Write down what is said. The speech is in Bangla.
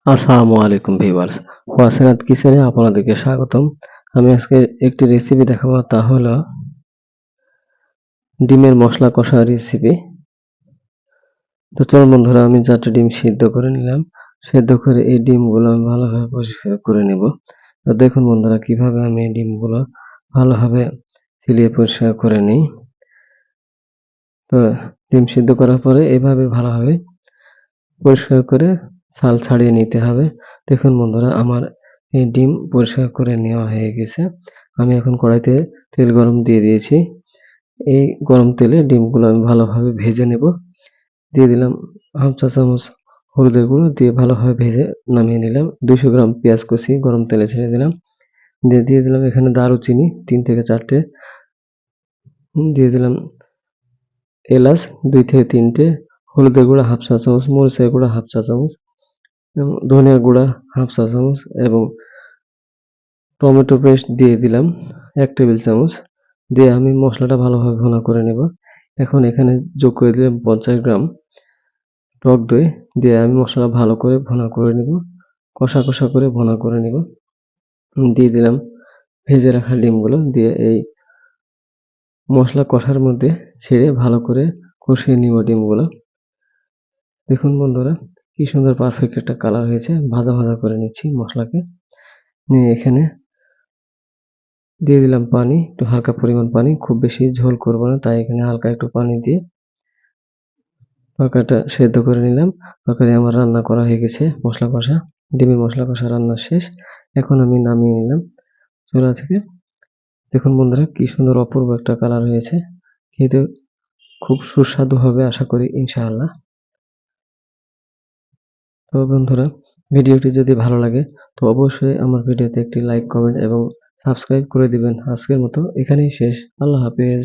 আসসালামু আলাইকুম ভিউয়ার্স, ওয়াসিনাত কিচেনে আপনাদেরকে স্বাগতম। আমি আজকে একটি রেসিপি দেখাবো, তা হলো ডিমের মশলা কষা রেসিপি। তো চলুন বন্ধুরা, আমি 4টা ডিম সিদ্ধ করে নিলাম। সিদ্ধ করে এই ডিমগুলো আমি ভালোভাবে পরিষ্কার করে নেব। তো দেখুন বন্ধুরা, কিভাবে আমি এই ডিমগুলো ভালোভাবে ছিলে পরিষ্কার করে নিই। তো ডিম সিদ্ধ করার পরে এভাবে ভালোভাবে পরিষ্কার করে ছাল ছাড়িয়ে নিতে হবে। দেখুন বন্ধুরা, আমার এই ডিম পরিষ্কার করে নেওয়া হয়ে গেছে। আমি এখন কড়াইতে তেল গরম দিয়ে দিয়েছি। এই গরম তেলে ডিমগুলো আমি ভালোভাবে ভেজে নেব। দিয়ে দিলাম হাফ চা চামচ হলুদের গুঁড়ো, দিয়ে ভালোভাবে ভেজে নামিয়ে নিলাম। 200 গ্রাম পেঁয়াজ কুচি গরম তেলে ছেড়ে দিলাম। দিয়ে দিলাম এখানে দারুচিনি 3 থেকে 4টে। দিয়ে দিলাম এলাচ 2 থেকে 3টে, হলুদের গুঁড়া হাফ চা চামচ, মরিচের গুঁড়া হাফ চা চামচ এবং ধনিয়ার গুঁড়া হাফ চা চামচ এবং টমেটো পেস্ট দিয়ে দিলাম 1 টেবিল চামচ। দিয়ে আমি মশলাটা ভালোভাবে ভুনা করে নেব। এখন এখানে যোগ করে দিলাম 50 গ্রাম টক দই। দিয়ে আমি মশলা ভালো করে ভুনা করে নেব, কষা করে ভুনা করে নেব। দিয়ে দিলাম ভেজে রাখা ডিমগুলো, দিয়ে এই মশলা কষার মধ্যে ছেড়ে ভালো করে কষিয়ে নিব ডিমগুলো। দেখুন বন্ধুরা, কি সুন্দর পারফেক্ট একটা কালার হয়েছে। ভাজা করে নিচ্ছি মশলাকে। নিয়ে এখানে দিয়ে দিলাম পানি, একটু হালকা পরিমাণ পানি, খুব বেশি ঝোল করব না, তাই এখানে হালকা একটু পানি দিয়ে তরকারিটা সেদ্ধ করে নিলাম। তরকারি আমার রান্না করা হয়ে গেছে, মশলা কষা, ডিমের মশলা কষা রান্না শেষ। এখন আমি নামিয়ে নিলাম চুলা থেকে। দেখুন বন্ধুরা, কি সুন্দর অপূর্ব একটা কালার হয়েছে। খেতে খুব সুস্বাদু হবে আশা করি ইনশাআল্লাহ। তো বন্ধুরা, ভিডিওটি যদি ভালো লাগে তো অবশ্যই আমার ভিডিওতে একটি লাইক, কমেন্ট এবং সাবস্ক্রাইব করে দিবেন। আজকের মতো এখানেই শেষ। আল্লাহ হাফেজ।